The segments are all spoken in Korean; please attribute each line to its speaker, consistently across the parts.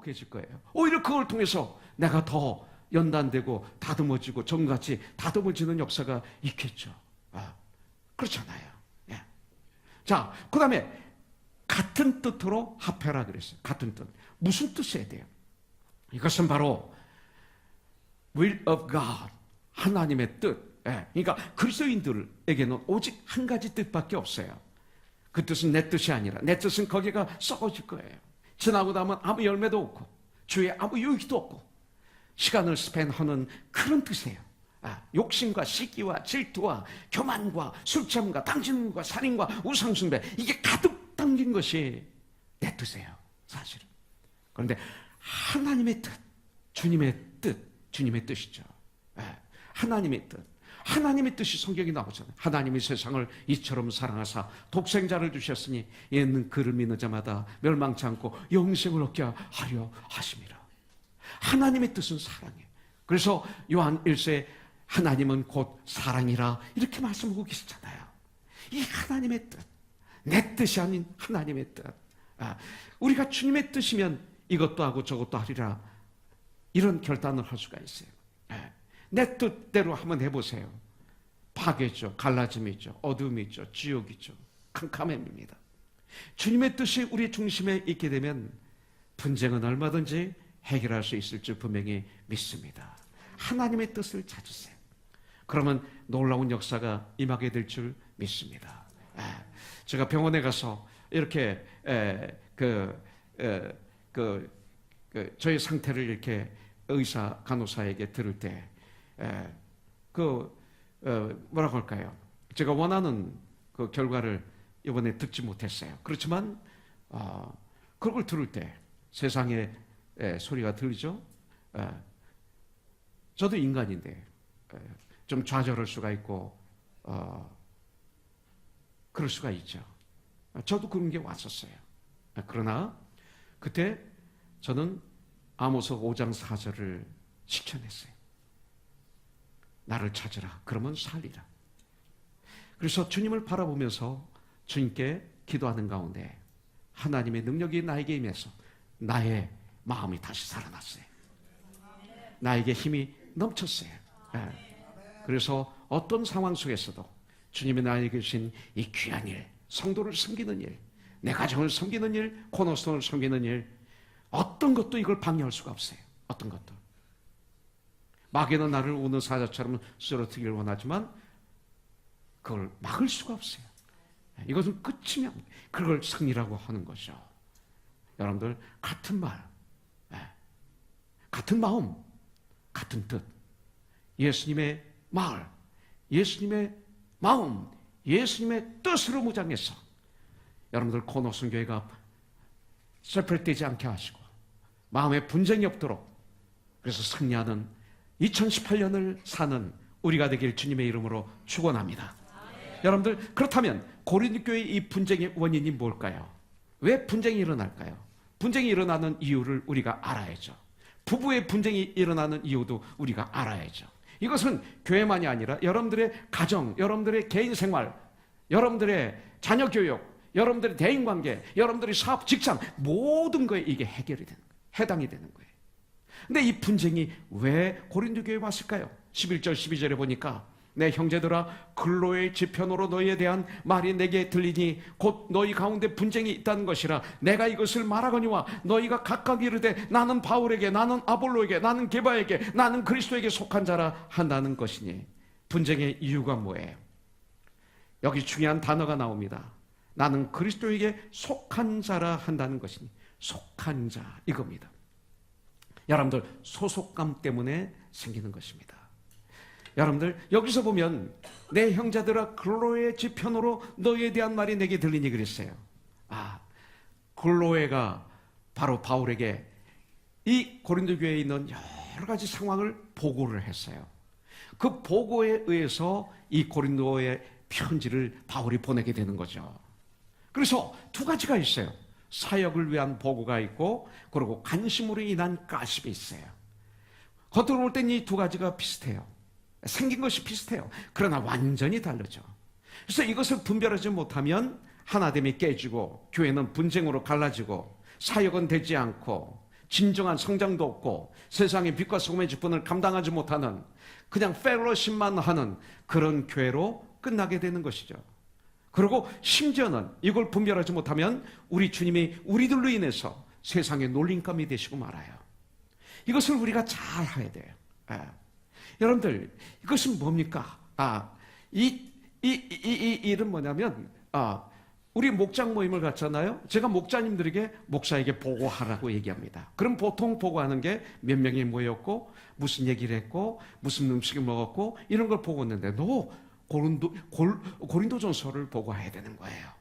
Speaker 1: 행복해질 거예요. 오히려 그걸 통해서 내가 더 연단되고 다듬어지고 정같이 다듬어지는 역사가 있겠죠. 그렇잖아요. 예. 자, 그 다음에 같은 뜻으로 합해라 그랬어요. 같은 뜻. 무슨 뜻이어야 돼요? 이것은 바로 will of God, 하나님의 뜻. 예. 그러니까 그리스도인들에게는 오직 한 가지 뜻밖에 없어요. 그 뜻은 내 뜻이 아니라 내 뜻은 거기가 썩어질 거예요. 지나고 나면 아무 열매도 없고 주위에 아무 유익도 없고 시간을 스펜하는 그런 뜻이에요. 욕심과 시기와 질투와 교만과 술취함과 당진과 살인과 우상숭배, 이게 가득 담긴 것이 내 뜻이에요, 사실은. 그런데 하나님의 뜻, 주님의 뜻, 주님의 뜻이죠. 하나님의 뜻, 하나님의 뜻이 성경에 나오잖아요. 하나님이 세상을 이처럼 사랑하사 독생자를 주셨으니 이는 그를 믿는 자마다 멸망치 않고 영생을 얻게 하려 하심이라. 하나님의 뜻은 사랑이에요. 그래서 요한 1서에 하나님은 곧 사랑이라 이렇게 말씀하고 계시잖아요. 이 하나님의 뜻, 내 뜻이 아닌 하나님의 뜻. 우리가 주님의 뜻이면 이것도 하고 저것도 하리라, 이런 결단을 할 수가 있어요. 내 뜻대로 한번 해보세요. 파괴죠, 갈라짐이죠, 어둠이죠, 지옥이죠, 캄캄함입니다. 주님의 뜻이 우리 중심에 있게 되면 분쟁은 얼마든지 해결할 수 있을 줄 분명히 믿습니다. 하나님의 뜻을 찾으세요. 그러면 놀라운 역사가 임하게 될 줄 믿습니다. 제가 병원에 가서 이렇게 저의 상태를 이렇게 의사, 간호사에게 들을 때 뭐라고 할까요? 제가 원하는 그 결과를 이번에 듣지 못했어요. 그렇지만 그걸 들을 때 세상에 소리가 들리죠. 저도 인간인데 좀 좌절할 수가 있고 그럴 수가 있죠. 저도 그런 게 왔었어요. 그러나 그때 저는 아모스 5장 4절을 실천했어요. 나를 찾으라, 그러면 살리라. 그래서 주님을 바라보면서 주님께 기도하는 가운데 하나님의 능력이 나에게 임해서 나의 마음이 다시 살아났어요. 나에게 힘이 넘쳤어요. 그래서 어떤 상황 속에서도 주님이 나에게 주신 이 귀한 일, 성도를 섬기는 일, 내 가정을 섬기는 일, 코너스톤을 섬기는 일, 어떤 것도 이걸 방해할 수가 없어요. 어떤 것도. 마귀는 나를 우는 사자처럼 쓰러뜨리길 원하지만 그걸 막을 수가 없어요. 이것은 끝이면 그걸 승리라고 하는 것이죠. 여러분들, 같은 말, 같은 마음, 같은 뜻, 예수님의 마을, 예수님의 마음, 예수님의 뜻으로 무장해서 여러분들 코너슨 교회가 셀프되지 않게 하시고 마음에 분쟁이 없도록, 그래서 승리하는 2018년을 사는 우리가 되길 주님의 이름으로 축원합니다. 여러분들, 그렇다면 고린도 교회의 이 분쟁의 원인이 뭘까요? 왜 분쟁이 일어날까요? 분쟁이 일어나는 이유를 우리가 알아야죠. 부부의 분쟁이 일어나는 이유도 우리가 알아야죠. 이것은 교회만이 아니라 여러분들의 가정, 여러분들의 개인 생활, 여러분들의 자녀 교육, 여러분들의 대인관계, 여러분들의 사업, 직장, 모든 거에 이게 해결이 되는 거예요. 해당이 되는 거예요. 근데 이 분쟁이 왜 고린도 교회에 왔을까요? 11절 12절에 보니까 내 형제들아, 근로의 지편으로 너희에 대한 말이 내게 들리니 곧 너희 가운데 분쟁이 있다는 것이라. 내가 이것을 말하거니와 너희가 각각 이르되 나는 바울에게, 나는 아볼로에게, 나는 게바에게, 나는 그리스도에게 속한 자라 한다는 것이니. 분쟁의 이유가 뭐예요? 여기 중요한 단어가 나옵니다. 나는 그리스도에게 속한 자라 한다는 것이니. 속한 자, 이겁니다. 여러분들, 소속감 때문에 생기는 것입니다. 여러분들, 여기서 보면 내 형제들아, 클로에 지편으로 너희에 대한 말이 내게 들리니 그랬어요. 클로에가 바로 바울에게 이 고린도 교회에 있는 여러 가지 상황을 보고를 했어요. 그 보고에 의해서 이 고린도의 편지를 바울이 보내게 되는 거죠. 그래서 두 가지가 있어요. 사역을 위한 보고가 있고, 그리고 관심으로 인한 가십이 있어요. 겉으로 볼 땐 이 두 가지가 비슷해요. 생긴 것이 비슷해요. 그러나 완전히 다르죠. 그래서 이것을 분별하지 못하면 하나됨이 깨지고 교회는 분쟁으로 갈라지고 사역은 되지 않고 진정한 성장도 없고 세상의 빛과 소금의 직분을 감당하지 못하는 그냥 펠로십만 하는 그런 교회로 끝나게 되는 것이죠. 그리고 심지어는 이걸 분별하지 못하면 우리 주님이 우리들로 인해서 세상의 놀림감이 되시고 말아요. 이것을 우리가 잘 해야 돼요. 여러분들, 이것은 뭡니까? 이 일은 뭐냐면, 우리 목장 모임을 갖잖아요. 제가 목자님들에게 목사에게 보고하라고 얘기합니다. 그럼 보통 보고하는 게 몇 명이 모였고 무슨 얘기를 했고 무슨 음식을 먹었고 이런 걸 보고했는데 고린도전서를 보고해야 되는 거예요.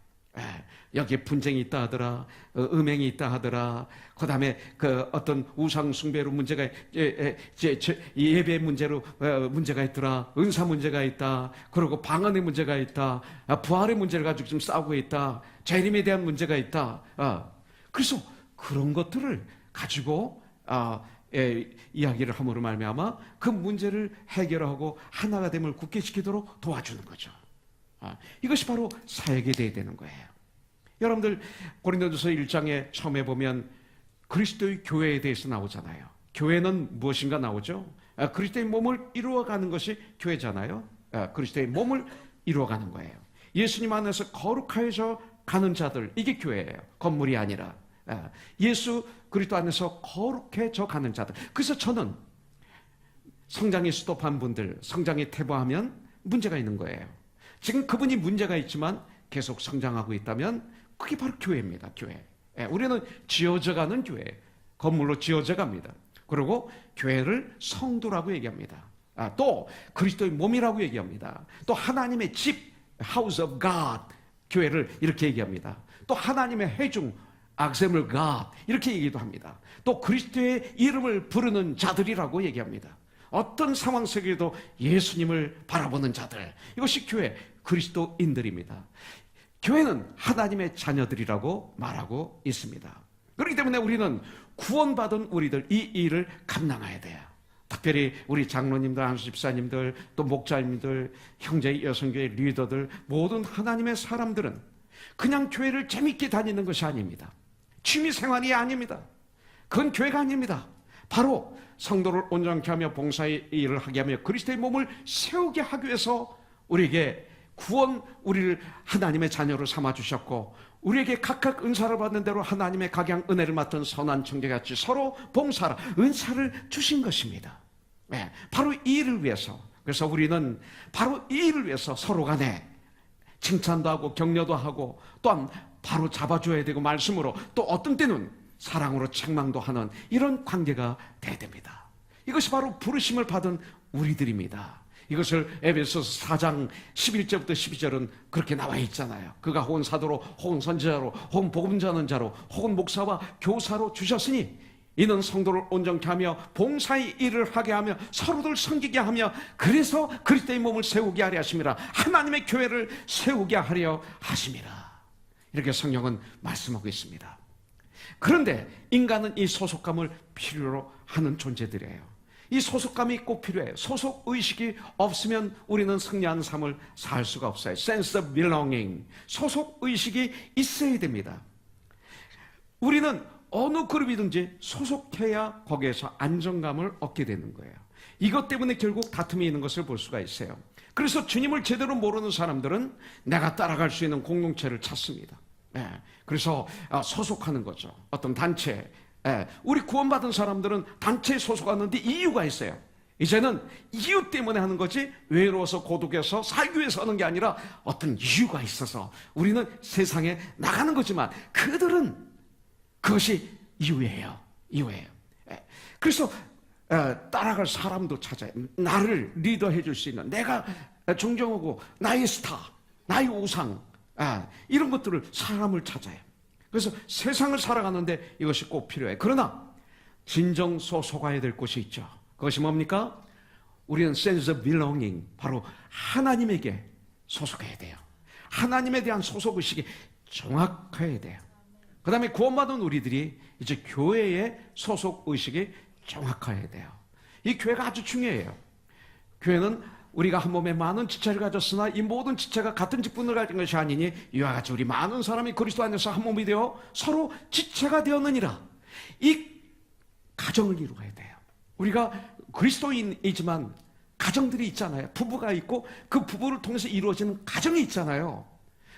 Speaker 1: 여기에 분쟁이 있다 하더라, 음행이 있다 하더라, 그 다음에 그 어떤 우상 숭배로 문제가, 예배 문제로 문제가 있더라, 은사 문제가 있다, 그리고 방언의 문제가 있다, 부활의 문제를 가지고 지금 싸우고 있다, 재림에 대한 문제가 있다. 그래서 그런 것들을 가지고 이야기를 함으로 말미암아 그 문제를 해결하고 하나가 됨을 굳게 지키도록 도와주는 거죠. 이것이 바로 사역이 되어야 되는 거예요. 여러분들 고린도전서 1장에 처음에 보면 그리스도의 교회에 대해서 나오잖아요. 교회는 무엇인가 나오죠. 그리스도의 몸을 이루어가는 것이 교회잖아요. 그리스도의 몸을 이루어가는 거예요. 예수님 안에서 거룩하여져 가는 자들, 이게 교회예요. 건물이 아니라 예수 그리스도 안에서 거룩해져 가는 자들. 그래서 저는 성장이 스톱한 분들, 성장이 퇴보하면 문제가 있는 거예요. 지금 그분이 문제가 있지만 계속 성장하고 있다면 그게 바로 교회입니다. 교회. 우리는 지어져가는 교회, 건물로 지어져갑니다. 그리고 교회를 성도라고 얘기합니다. 또 그리스도의 몸이라고 얘기합니다. 또 하나님의 집, House of God, 교회를 이렇게 얘기합니다. 또 하나님의 회중, Assemble God, 이렇게 얘기도 합니다. 또 그리스도의 이름을 부르는 자들이라고 얘기합니다. 어떤 상황 속에도 예수님을 바라보는 자들, 이것이 교회, 그리스도인들입니다. 교회는 하나님의 자녀들이라고 말하고 있습니다. 그렇기 때문에 우리는 구원받은 우리들 이 일을 감당해야 돼요. 특별히 우리 장로님들, 안수 집사님들, 또 목자님들, 형제 여성교회 리더들, 모든 하나님의 사람들은 그냥 교회를 재밌게 다니는 것이 아닙니다. 취미생활이 아닙니다. 그건 교회가 아닙니다. 바로 성도를 온전케 하며 봉사의 일을 하게 하며 그리스도의 몸을 세우게 하기 위해서 우리에게 구원, 우리를 하나님의 자녀로 삼아주셨고 우리에게 각각 은사를 받는 대로 하나님의 각양 은혜를 맡은 선한 청지같이 서로 봉사라 은사를 주신 것입니다. 바로 이 일을 위해서, 그래서 우리는 바로 이 일을 위해서 서로 간에 칭찬도 하고 격려도 하고 또한 바로 잡아줘야 되고 말씀으로 또 어떤 때는 사랑으로 책망도 하는 이런 관계가 돼야 됩니다. 이것이 바로 부르심을 받은 우리들입니다. 이것을 에베소서 4장 11절부터 12절은 그렇게 나와 있잖아요. 그가 혹은 사도로 혹은 선지자로 혹은 복음 전하는 자로 혹은 목사와 교사로 주셨으니 이는 성도를 온전케 하며 봉사의 일을 하게 하며 서로를 섬기게 하며 그래서 그리스도의 몸을 세우게 하려 하심이라. 하나님의 교회를 세우게 하려 하심이라. 이렇게 성경은 말씀하고 있습니다. 그런데 인간은 이 소속감을 필요로 하는 존재들이에요. 이 소속감이 꼭 필요해요. 소속의식이 없으면 우리는 승리하는 삶을 살 수가 없어요. Sense of belonging. 소속의식이 있어야 됩니다. 우리는 어느 그룹이든지 소속해야 거기에서 안정감을 얻게 되는 거예요. 이것 때문에 결국 다툼이 있는 것을 볼 수가 있어요. 그래서 주님을 제대로 모르는 사람들은 내가 따라갈 수 있는 공동체를 찾습니다. 그래서 소속하는 거죠. 어떤 단체. 우리 구원받은 사람들은 단체에 소속하는데 이유가 있어요. 이제는 이유 때문에 하는 거지 외로워서 고독해서 살기 위해서 하는 게 아니라 어떤 이유가 있어서 우리는 세상에 나가는 거지만 그들은 그것이 이유예요. 그래서 따라갈 사람도 찾아요. 나를 리더해 줄 수 있는, 내가 존경하고 나의 스타, 나의 우상, 이런 것들을 사람을 찾아요. 그래서 세상을 살아가는데 이것이 꼭 필요해. 그러나 진정 소속해야 될 곳이 있죠. 그것이 뭡니까? 우리는 sense of belonging, 바로 하나님에게 소속해야 돼요. 하나님에 대한 소속의식이 정확해야 돼요. 그 다음에 구원받은 우리들이 이제 교회의 소속의식이 정확해야 돼요. 이 교회가 아주 중요해요. 교회는 우리가 한 몸에 많은 지체를 가졌으나 이 모든 지체가 같은 직분을 가진 것이 아니니 이와 같이 우리 많은 사람이 그리스도 안에서 한 몸이 되어 서로 지체가 되었느니라. 이 가정을 이루어야 돼요. 우리가 그리스도인이지만 가정들이 있잖아요. 부부가 있고 그 부부를 통해서 이루어지는 가정이 있잖아요.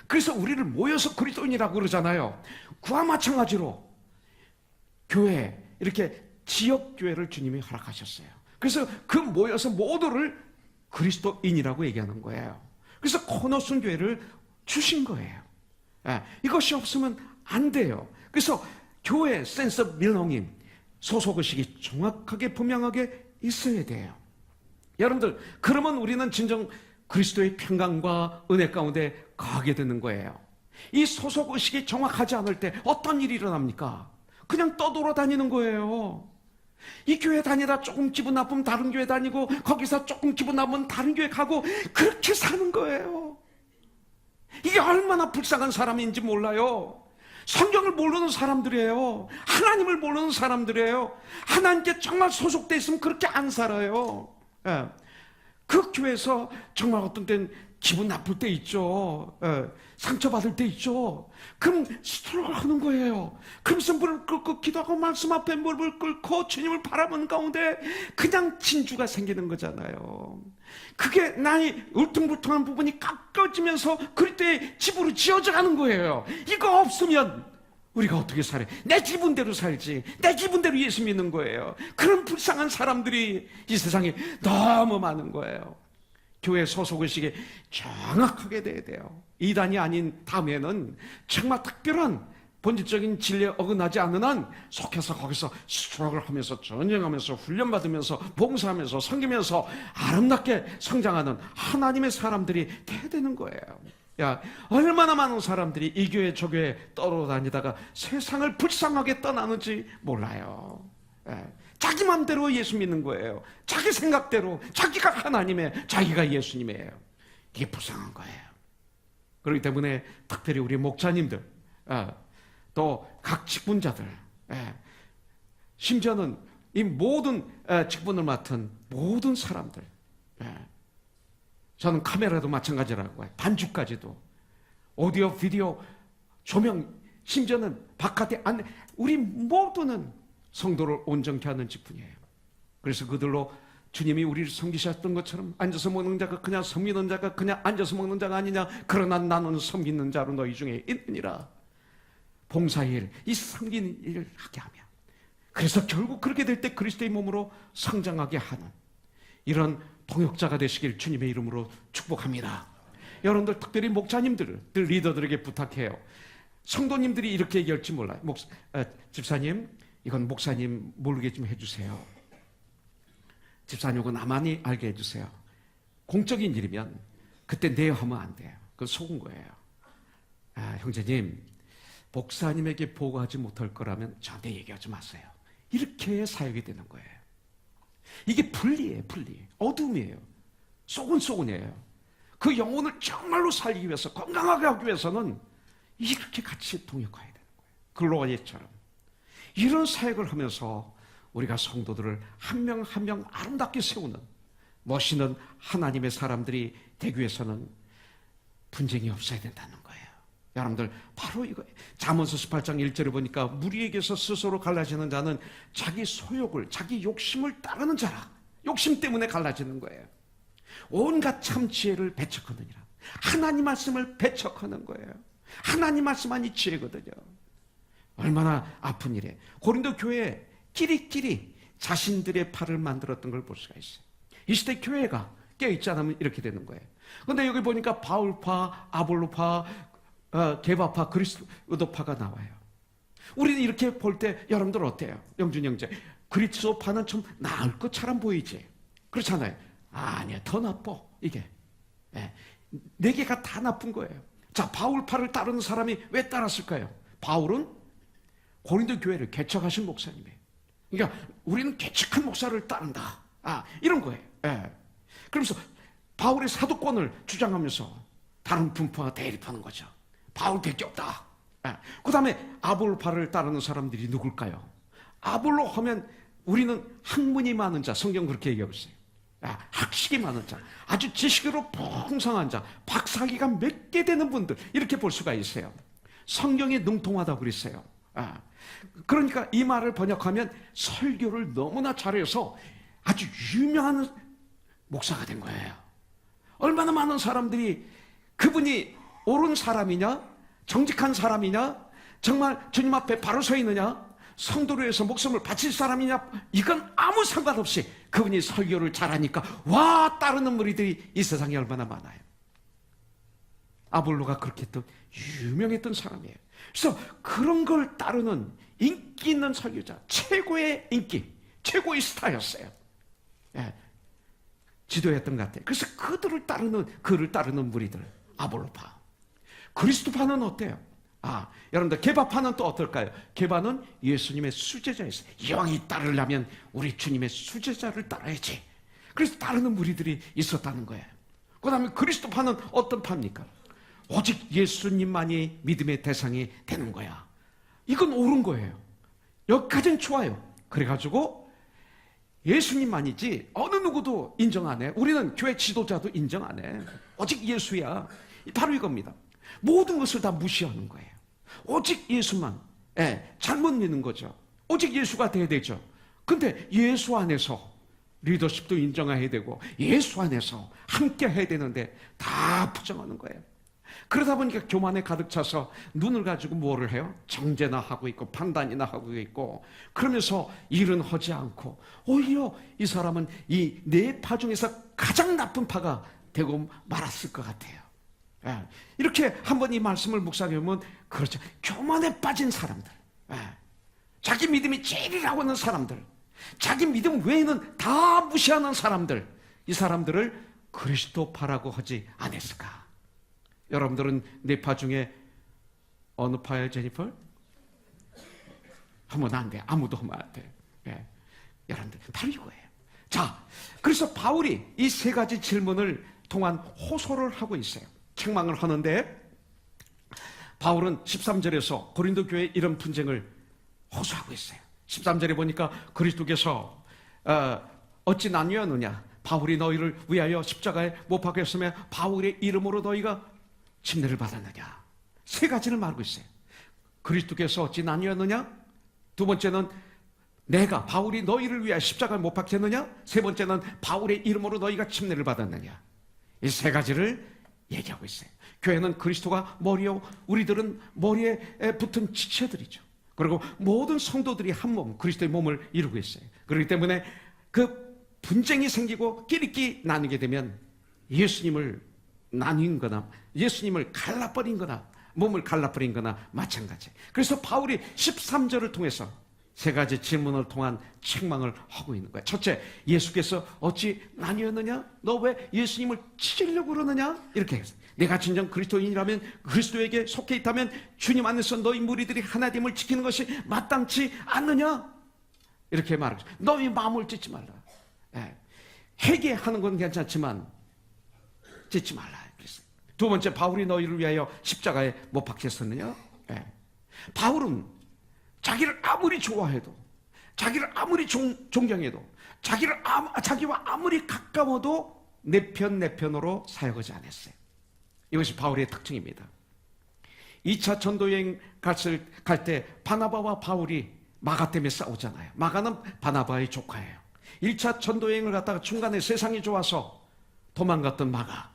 Speaker 1: 그래서 우리를 모여서 그리스도인이라고 그러잖아요. 그와 마찬가지로 교회, 이렇게 지역교회를 주님이 허락하셨어요. 그래서 그 모여서 모두를 그리스도인이라고 얘기하는 거예요. 그래서 코너슨 교회를 주신 거예요. 이것이 없으면 안 돼요. 그래서 교회 센스 오브 빌롱잉, 소속의식이 정확하게 분명하게 있어야 돼요. 여러분들, 그러면 우리는 진정 그리스도의 평강과 은혜 가운데 거하게 되는 거예요. 이 소속의식이 정확하지 않을 때 어떤 일이 일어납니까? 그냥 떠돌아다니는 거예요. 이 교회 다니다 조금 기분 나쁘면 다른 교회 다니고, 거기서 조금 기분 나쁘면 다른 교회 가고, 그렇게 사는 거예요. 이게 얼마나 불쌍한 사람인지 몰라요. 성경을 모르는 사람들이에요. 하나님을 모르는 사람들이에요. 하나님께 정말 소속돼 있으면 그렇게 안 살아요. 그 교회에서 정말 어떤 때는 기분 나쁠 때 있죠. 상처받을 때 있죠. 그럼 스트럭을 하는 거예요. 그러면서 물을 끓고 기도하고 말씀 앞에 물을 끓고 주님을 바라보는 가운데 그냥 진주가 생기는 거잖아요. 그게 나의 울퉁불퉁한 부분이 깎여지면서 그리스도의 집으로 지어져 가는 거예요. 이거 없으면 우리가 어떻게 살아요? 내 기분대로 살지. 내 기분대로 예수 믿는 거예요. 그런 불쌍한 사람들이 이 세상에 너무 많은 거예요. 교회 소속의식이 정확하게 돼야 돼요. 이단이 아닌 다음에는 정말 특별한 본질적인 진리에 어긋나지 않는 한 속해서 거기서 스트럭을 하면서 전쟁하면서 훈련받으면서 봉사하면서 섬기면서 아름답게 성장하는 하나님의 사람들이 돼야 되는 거예요. 야, 얼마나 많은 사람들이 이 교회 저 교회 떠돌아다니다가 세상을 불쌍하게 떠나는지 몰라요. 자기 마음대로 예수 믿는 거예요. 자기 생각대로, 자기가 하나님의, 자기가 예수님이에요. 이게 불쌍한 거예요. 그렇기 때문에 특별히 우리 목사님들, 또 각 직분자들, 심지어는 이 모든 직분을 맡은 모든 사람들, 저는 카메라도 마찬가지라고 해요. 반죽까지도, 오디오, 비디오, 조명, 심지어는 바깥에 안내, 우리 모두는 성도를 온전케 하는 직분이에요. 그래서 그들로 주님이 우리를 섬기셨던 것처럼 앉아서 먹는 자가 그냥 섬기는 자가 그냥 앉아서 먹는 자가 아니냐, 그러나 나는 섬기는 자로 너희 중에 있느니라. 봉사일, 이 섬기는 일을 하게 하며, 그래서 결국 그렇게 될 때 그리스도의 몸으로 성장하게 하는 이런 동역자가 되시길 주님의 이름으로 축복합니다. 여러분들, 특별히 목자님들, 리더들에게 부탁해요. 성도님들이 이렇게 얘기할지 몰라요. 집사님, 이건 목사님 모르게 좀 해주세요. 집사님은 나만이 알게 해주세요. 공적인 일이면 그때 내하면 안 돼요. 그건 속은 거예요. 형제님, 목사님에게 보고하지 못할 거라면 저한테 얘기하지 마세요. 이렇게 사역이 되는 거예요. 이게 분리예요, 분리. 어둠이에요. 속은이에요. 그 영혼을 정말로 살리기 위해서, 건강하게 하기 위해서는 이렇게 같이 동역해야 되는 거예요. 글로와 예처럼. 이런 사역을 하면서 우리가 성도들을 한 명 한 명 아름답게 세우는 멋있는 하나님의 사람들이 되기 위해서는 분쟁이 없어야 된다는 거예요. 여러분들, 바로 이거 잠언서 18장 1절에 보니까 무리에게서 스스로 갈라지는 자는 자기 소욕을, 자기 욕심을 따르는 자라. 욕심 때문에 갈라지는 거예요. 온갖 참 지혜를 배척하느니라. 하나님 말씀을 배척하는 거예요. 하나님 말씀만이 지혜거든요. 얼마나 아픈 일이에요. 고린도 교회에 끼리끼리 자신들의 팔을 만들었던 걸 볼 수가 있어요. 이 시대 교회가 깨어있지 않으면 이렇게 되는 거예요. 그런데 여기 보니까 바울파, 아볼로파, 게바파, 그리스도파가 나와요. 우리는 이렇게 볼 때 여러분들 어때요? 영준 형제, 그리스도파는 좀 나을 것처럼 보이지? 그렇잖아요. 아니야, 더 나빠 이게. 네 개가 다 나쁜 거예요. 자, 바울파를 따르는 사람이 왜 따랐을까요? 바울은 고린도 교회를 개척하신 목사님이에요. 그러니까 우리는 개척한 목사를 따른다. 이런 거예요. 그러면서 바울의 사도권을 주장하면서 다른 분파와 대립하는 거죠. 바울 밖에 없다. 그 다음에 아볼로파를 따르는 사람들이 누굴까요? 아볼로 하면 우리는 학문이 많은 자, 성경 그렇게 얘기하고 있어요. 학식이 많은 자, 아주 지식으로 풍성한 자, 박사학위가 몇 개 되는 분들, 이렇게 볼 수가 있어요. 성경에 능통하다고 그랬어요. 그러니까 이 말을 번역하면 설교를 너무나 잘해서 아주 유명한 목사가 된 거예요. 얼마나 많은 사람들이 그분이 옳은 사람이냐, 정직한 사람이냐, 정말 주님 앞에 바로 서 있느냐, 성도를 위해서 목숨을 바칠 사람이냐, 이건 아무 상관없이 그분이 설교를 잘하니까 와 따르는 무리들이 이 세상에 얼마나 많아요. 아볼로가 그렇게 또 유명했던 사람이에요. 그래서 그런 걸 따르는 인기 있는 설교자, 최고의 인기, 최고의 스타였어요. 예, 지도했던 것 같아요. 그래서 그를 따르는 무리들, 아볼로파. 그리스도파는 어때요? 여러분들 게바파는 또 어떨까요? 게바는 예수님의 수제자였어요. 이왕이 따르려면 우리 주님의 수제자를 따라야지. 그래서 따르는 무리들이 있었다는 거예요. 그 다음에 그리스도파는 어떤 파입니까? 오직 예수님만이 믿음의 대상이 되는 거야. 이건 옳은 거예요. 여기까지는 좋아요. 그래가지고 예수님만이지 어느 누구도 인정 안 해. 우리는 교회 지도자도 인정 안 해. 오직 예수야. 바로 이겁니다. 모든 것을 다 무시하는 거예요. 오직 예수만. 잘못 믿는 거죠. 오직 예수가 돼야 되죠. 근데 예수 안에서 리더십도 인정해야 되고 예수 안에서 함께 해야 되는데 다 부정하는 거예요. 그러다 보니까 교만에 가득 차서 눈을 가지고 뭐를 해요? 정죄나 하고 있고 판단이나 하고 있고, 그러면서 일은 하지 않고 오히려 이 사람은 이 네 파 중에서 가장 나쁜 파가 되고 말았을 것 같아요. 이렇게 한번 이 말씀을 묵상해보면 그렇죠. 교만에 빠진 사람들, 자기 믿음이 제일이라고 하는 사람들, 자기 믿음 외에는 다 무시하는 사람들, 이 사람들을 그리스도파라고 하지 않았을까? 여러분들은 네 파 중에 어느 파예요, 제니퍼? 하면 안 돼. 아무도 하면 안 돼. 여러분들 바로 이거예요. 자, 그래서 바울이 이 세 가지 질문을 통한 호소를 하고 있어요. 책망을 하는데 바울은 13절에서 고린도 교회 이런 분쟁을 호소하고 있어요. 13절에 보니까 그리스도께서 어찌 나뉘었느냐, 바울이 너희를 위하여 십자가에 못 박혔으며 바울의 이름으로 너희가 침례를 받았느냐. 세 가지를 말하고 있어요. 그리스도께서 어찌 나뉘었느냐, 두 번째는 내가 바울이 너희를 위하여 십자가에 못 박혔느냐, 세 번째는 바울의 이름으로 너희가 침례를 받았느냐. 이 세 가지를 얘기하고 있어요. 교회는 그리스도가 머리요, 우리들은 머리에 붙은 지체들이죠. 그리고 모든 성도들이 한 몸, 그리스도의 몸을 이루고 있어요. 그렇기 때문에 그 분쟁이 생기고 끼리끼리 나누게 되면 예수님을 나뉜 거나 예수님을 갈라버린 거나 몸을 갈라버린 거나 마찬가지. 그래서 바울이 13절을 통해서 세 가지 질문을 통한 책망을 하고 있는 거예요. 첫째, 예수께서 어찌 나뉘었느냐? 너 왜 예수님을 찢으려고 그러느냐? 이렇게 했어요. 내가 진정 그리스도인이라면, 그리스도에게 속해 있다면 주님 안에서 너희 무리들이 하나님을 지키는 것이 마땅치 않느냐? 이렇게 말하죠. 너희 마음을 찢지 말라. 회개하는 건 괜찮지만 찢지 말라. 그랬어요. 두 번째, 바울이 너희를 위하여 십자가에 못 박혔었느냐? 바울은 자기를 아무리 좋아해도, 자기를 아무리 존경해도, 자기와 아무리 가까워도 내 편으로 사역하지 않았어요. 이것이 바울의 특징입니다. 2차 전도여행 갈 때 바나바와 바울이 마가 때문에 싸우잖아요. 마가는 바나바의 조카예요. 1차 전도여행을 갔다가 중간에 세상이 좋아서 도망갔던 마가,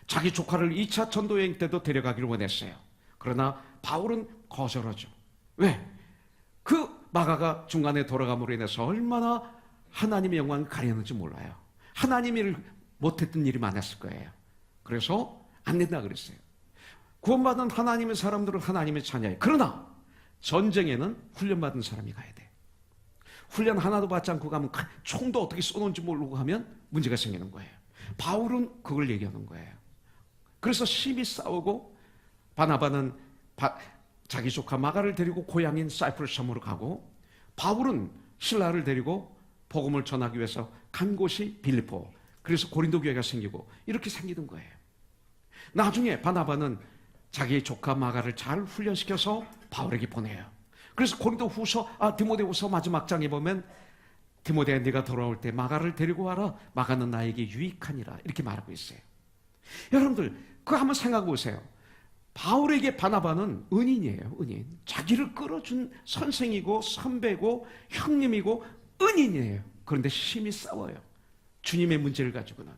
Speaker 1: 자기 조카를 2차 전도여행 때도 데려가기를 원했어요. 그러나 바울은 거절하죠. 왜? 그 마가가 중간에 돌아감으로 인해서 얼마나 하나님의 영광을 가렸는지 몰라요. 하나님이 일 못했던 일이 많았을 거예요. 그래서 안 된다 그랬어요. 구원받은 하나님의 사람들은 하나님의 자녀예요. 그러나 전쟁에는 훈련받은 사람이 가야 돼. 훈련 하나도 받지 않고 가면 총도 어떻게 쏘는지 모르고 하면 문제가 생기는 거예요. 바울은 그걸 얘기하는 거예요. 그래서 심히 싸우고 바나바는 자기 조카 마가를 데리고 고향인 사이프러스 섬으로 가고, 바울은 신라를 데리고 복음을 전하기 위해서 간 곳이 빌립보, 그래서 고린도 교회가 생기고 이렇게 생기는 거예요. 나중에 바나바는 자기의 조카 마가를 잘 훈련시켜서 바울에게 보내요. 그래서 디모데후서 마지막 장에 보면 디모데야, 네가 돌아올 때 마가를 데리고 와라. 마가는 나에게 유익하니라. 이렇게 말하고 있어요. 여러분들 그거 한번 생각해 보세요. 바울에게 바나바는 은인이에요. 은인. 자기를 끌어준 선생이고 선배고 형님이고 은인이에요. 그런데 심히 싸워요. 주님의 문제를 가지고는.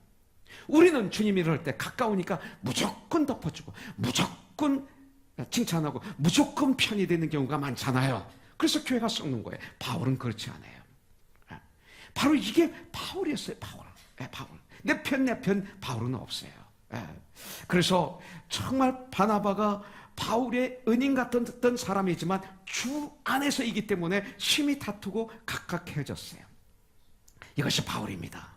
Speaker 1: 우리는 주님이 이럴 때 가까우니까 무조건 덮어주고 무조건 칭찬하고 무조건 편이 되는 경우가 많잖아요. 그래서 교회가 썩는 거예요. 바울은 그렇지 않아요. 바로 이게 바울이었어요. 바울. 내 편 바울은 없어요. 그래서 정말 바나바가 바울의 은인 같던 사람이지만 주 안에서이기 때문에 심히 다투고 각각 헤어졌어요. 이것이 바울입니다.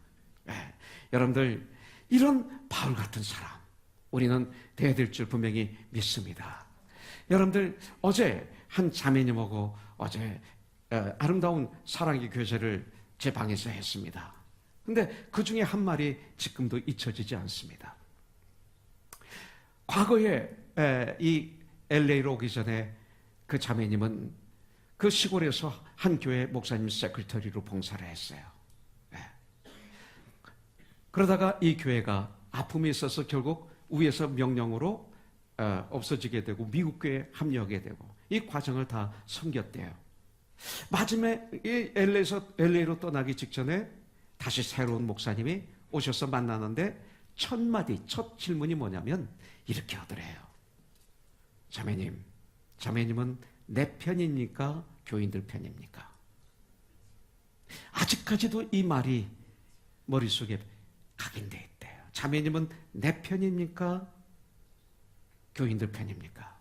Speaker 1: 여러분들, 이런 바울 같은 사람 우리는 돼야 될 줄 분명히 믿습니다. 여러분들, 어제 한 자매님하고 어제 아름다운 사랑의 교제를 제 방에서 했습니다. 근데 그 중에 한 말이 지금도 잊혀지지 않습니다. 과거에 이 LA로 오기 전에 그 자매님은 그 시골에서 한 교회 목사님 세크리터리로 봉사를 했어요. 그러다가 이 교회가 아픔이 있어서 결국 위에서 명령으로 없어지게 되고 미국 교회에 합류하게 되고 이 과정을 다 섬겼대요. 마침에 이 LA로 떠나기 직전에 다시 새로운 목사님이 오셔서 만나는데 첫 질문이 뭐냐면 이렇게 하더래요. 자매님은 내 편입니까? 교인들 편입니까? 아직까지도 이 말이 머릿속에 각인되어 있대요. 자매님은 내 편입니까? 교인들 편입니까?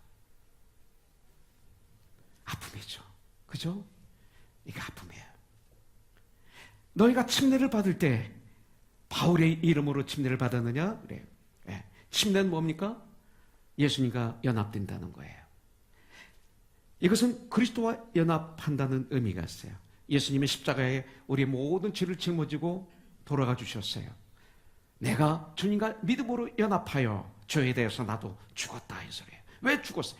Speaker 1: 아픔이죠. 그죠? 이게 아픔이에요. 너희가 침례를 받을 때 바울의 이름으로 침례를 받았느냐? 그래요. 침례는 뭡니까? 예수님과 연합된다는 거예요. 이것은 그리스도와 연합한다는 의미가 있어요. 예수님의 십자가에 우리의 모든 죄를 짊어지고 돌아가 주셨어요. 내가 주님과 믿음으로 연합하여 죄에 대해서 나도 죽었다 이 소리예요. 왜 죽었어요?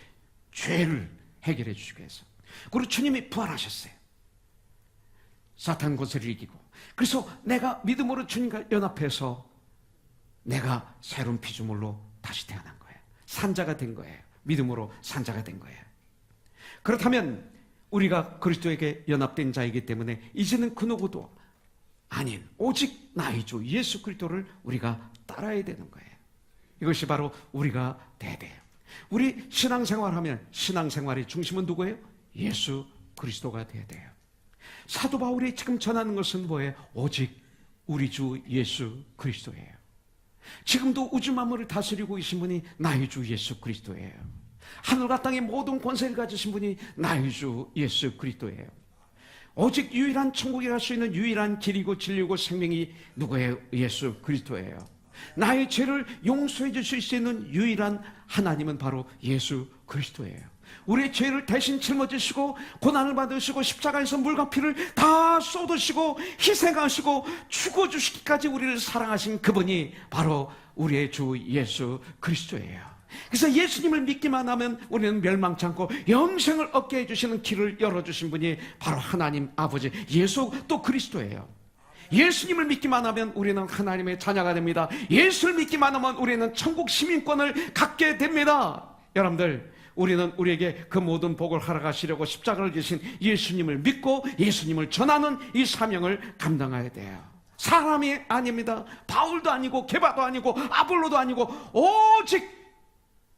Speaker 1: 죄를 해결해 주시기 위해서. 그리고 주님이 부활하셨어요. 사탄 권세를 이기고. 그래서 내가 믿음으로 주님과 연합해서 내가 새로운 피조물로 다시 태어난 거예요. 산자가 된 거예요. 믿음으로 산자가 된 거예요. 그렇다면 우리가 그리스도에게 연합된 자이기 때문에 이제는 그 누구도 아닌 오직 나의 주 예수 그리스도를 우리가 따라야 되는 거예요. 이것이 바로 우리가 돼야 돼요. 우리 신앙생활하면 신앙생활의 중심은 누구예요? 예수 그리스도가 돼야 돼요. 사도 바울이 지금 전하는 것은 뭐예요? 오직 우리 주 예수 그리스도예요. 지금도 우주 만물을 다스리고 계신 분이 나의 주 예수 그리스도예요. 하늘과 땅의 모든 권세를 가지신 분이 나의 주 예수 그리스도예요. 오직 유일한 천국에 갈 수 있는 유일한 길이고 진리고 생명이 누구예요? 예수 그리스도예요. 나의 죄를 용서해 주실 수 있는 유일한 하나님은 바로 예수 그리스도예요. 우리의 죄를 대신 짊어지시고 고난을 받으시고 십자가에서 물과 피를 다 쏟으시고 희생하시고 죽어주시기까지 우리를 사랑하신 그분이 바로 우리의 주 예수 그리스도예요. 그래서 예수님을 믿기만 하면 우리는 멸망치 않고 영생을 얻게 해주시는 길을 열어주신 분이 바로 하나님 아버지 예수 또 그리스도예요. 예수님을 믿기만 하면 우리는 하나님의 자녀가 됩니다. 예수를 믿기만 하면 우리는 천국 시민권을 갖게 됩니다. 여러분들, 우리는 우리에게 그 모든 복을 허락하시려고 십자가를 지신 예수님을 믿고 예수님을 전하는 이 사명을 감당해야 돼요. 사람이 아닙니다. 바울도 아니고 게바도 아니고 아볼로도 아니고 오직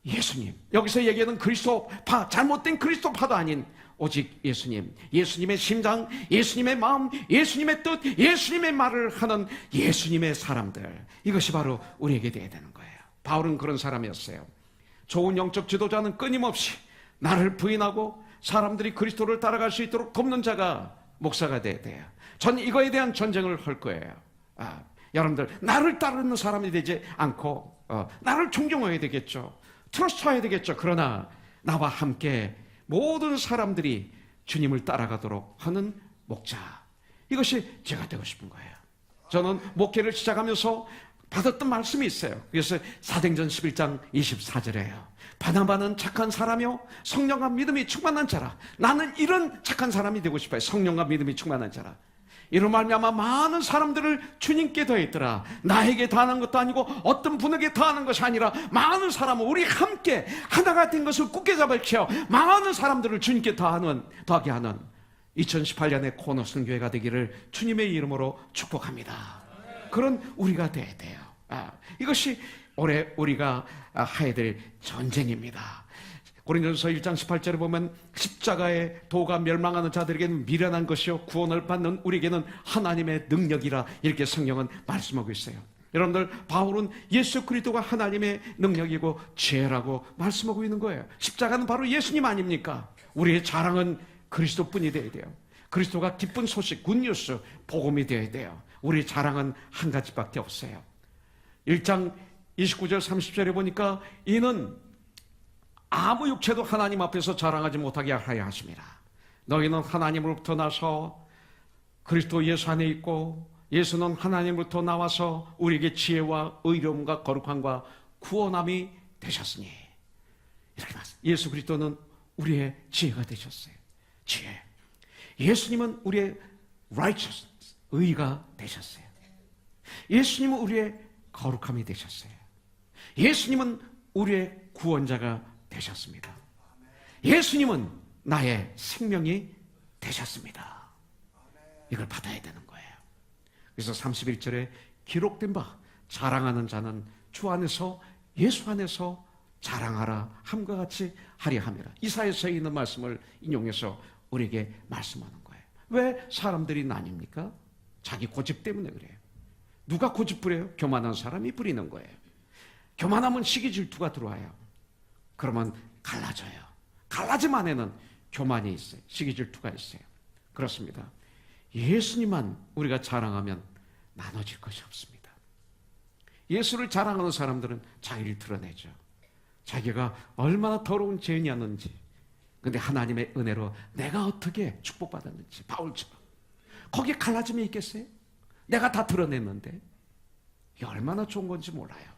Speaker 1: 예수님. 여기서 얘기하는 그리스도파, 잘못된 그리스도파도 아닌 오직 예수님, 예수님의 심장, 예수님의 마음, 예수님의 뜻, 예수님의 말을 하는 예수님의 사람들, 이것이 바로 우리에게 돼야 되는 거예요. 바울은 그런 사람이었어요. 좋은 영적 지도자는 끊임없이 나를 부인하고 사람들이 그리스도를 따라갈 수 있도록 돕는 자가 목사가 돼야 돼요. 전 이거에 대한 전쟁을 할 거예요. 여러분들, 나를 따르는 사람이 되지 않고 나를 존경해야 되겠죠. 트러스트해야 되겠죠. 그러나 나와 함께 모든 사람들이 주님을 따라가도록 하는 목자, 이것이 제가 되고 싶은 거예요. 저는 목회를 시작하면서 받았던 말씀이 있어요. 그래서 사도행전 11장 24절에요. 바나바는 착한 사람이요 성령과 믿음이 충만한 자라. 나는 이런 착한 사람이 되고 싶어요. 성령과 믿음이 충만한 자라. 이로 말미암아 많은 사람들을 주님께 더했더라. 나에게 다하는 것도 아니고 어떤 분에게 다하는 것이 아니라 많은 사람은 우리 함께 하나가 된 것을 굳게 잡으켜 많은 사람들을 주님께 더하게 하는 2018년의 코너슨 교회가 되기를 주님의 이름으로 축복합니다. 그런 우리가 돼야 돼요. 이것이 올해 우리가 해야 될 전쟁입니다. 고린도전서 1장 18절에 보면 십자가의 도가 멸망하는 자들에게는 미련한 것이요 구원을 받는 우리에게는 하나님의 능력이라, 이렇게 성경은 말씀하고 있어요. 여러분들, 바울은 예수 그리스도가 하나님의 능력이고 지혜라고 말씀하고 있는 거예요. 십자가는 바로 예수님 아닙니까? 우리의 자랑은 그리스도뿐이 되어야 돼요. 그리스도가 기쁜 소식, 굿뉴스, 복음이 되어야 돼요. 우리의 자랑은 한 가지밖에 없어요. 1장 29절 30절에 보니까 이는 아무 육체도 하나님 앞에서 자랑하지 못하게 하여 하심이라. 너희는 하나님으로부터 나서 그리스도 예수 안에 있고 예수는 하나님으로부터 나와서 우리에게 지혜와 의로움과 거룩함과 구원함이 되셨으니, 이렇게 말씀. 예수 그리스도는 우리의 지혜가 되셨어요. 지혜. 예수님은 우리의 righteousness, 의가 되셨어요. 예수님은 우리의 거룩함이 되셨어요. 예수님은 우리의 구원자가 되셨습니다. 예수님은 나의 생명이 되셨습니다. 이걸 받아야 되는 거예요. 그래서 31절에 기록된 바 자랑하는 자는 주 안에서 예수 안에서 자랑하라 함과 같이 하리 함이라. 이사야서에 있는 말씀을 인용해서 우리에게 말씀하는 거예요. 왜 사람들이 나뉩니까? 자기 고집 때문에 그래요. 누가 고집 부려요? 교만한 사람이 부리는 거예요. 교만하면 시기 질투가 들어와요. 그러면 갈라져요. 갈라짐 안에는 교만이 있어요. 시기 질투가 있어요. 그렇습니다. 예수님만 우리가 자랑하면 나눠질 것이 없습니다. 예수를 자랑하는 사람들은 자기를 드러내죠. 자기가 얼마나 더러운 죄인이었는지, 근데 하나님의 은혜로 내가 어떻게 축복받았는지, 바울처럼. 거기에 갈라짐이 있겠어요? 내가 다 드러냈는데. 이게 얼마나 좋은 건지 몰라요.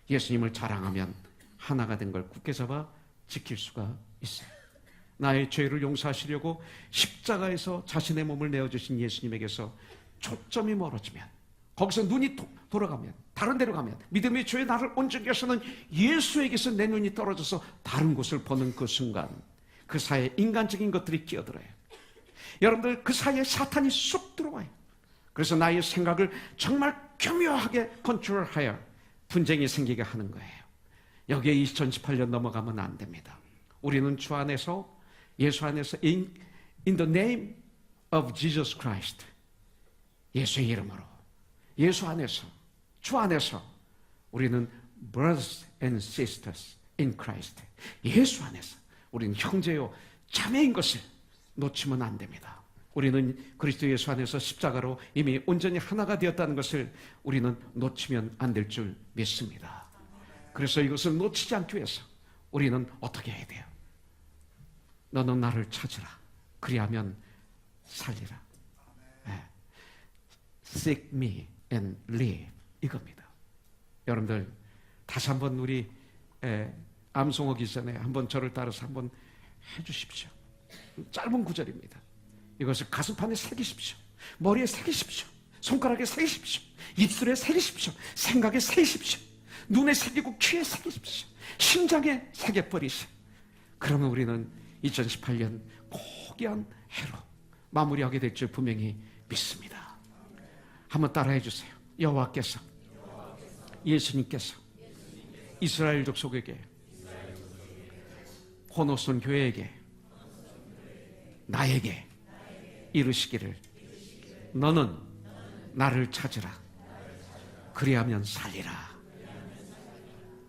Speaker 1: 예수님을 자랑하면 하나가 된 걸 굳게 잡아 지킬 수가 있어요. 나의 죄를 용서하시려고 십자가에서 자신의 몸을 내어주신 예수님에게서 초점이 멀어지면, 거기서 눈이 돌아가면, 다른 데로 가면, 믿음의 주에 나를 온전케 하시는 예수에게서 내 눈이 떨어져서 다른 곳을 보는 그 순간, 그 사이에 인간적인 것들이 끼어들어요. 여러분들, 그 사이에 사탄이 쏙 들어와요. 그래서 나의 생각을 정말 교묘하게 컨트롤하여 분쟁이 생기게 하는 거예요. 여기에 2018년 넘어가면 안 됩니다. 우리는 주 안에서, 예수 안에서 in the name of Jesus Christ, 예수의 이름으로, 예수 안에서, 주 안에서 우리는 brothers and sisters in Christ, 예수 안에서 우리는 형제요 자매인 것을 놓치면 안 됩니다. 우리는 그리스도 예수 안에서 십자가로 이미 온전히 하나가 되었다는 것을 우리는 놓치면 안 될 줄 믿습니다. 그래서 이것을 놓치지 않기 위해서 우리는 어떻게 해야 돼요? 너는 나를 찾으라. 그리하면 살리라. 네. Seek me and live. 이겁니다. 여러분들, 다시 한번 우리 암송하기 전에 한번 저를 따라서 한번 해주십시오. 짧은 구절입니다. 이것을 가슴판에 새기십시오. 머리에 새기십시오. 손가락에 새기십시오. 입술에 새기십시오. 생각에 새기십시오. 눈에 새기고 귀에 새기십시오. 심장에 새겨버리시오. 그러면 우리는 2018년 고귀한 해로 마무리하게 될 줄 분명히 믿습니다. 한번 따라해 주세요. 여호와께서, 예수님께서 이스라엘 족속에게, 코너손 교회에게, 나에게 이르시기를, 너는 나를 찾으라. 그리하면 살리라.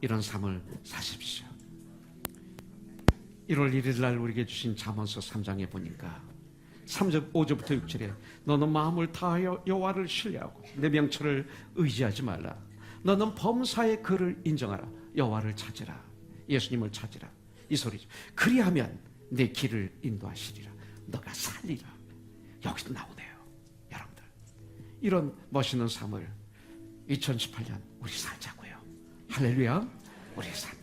Speaker 1: 이런 삶을 사십시오. 1월 1일 날 우리에게 주신 잠언서 3장에 보니까 3절, 5절부터 6절에 너는 마음을 다하여 여호와를 신뢰하고 내 명철을 의지하지 말라. 너는 범사의 그를 인정하라. 여호와를 찾으라. 예수님을 찾으라. 이 소리죠. 그리하면 내 길을 인도하시리라. 너가 살리라. 여기도 나오네요. 여러분들, 이런 멋있는 삶을 2018년 우리 살자고요. 할렐루야. 우리 살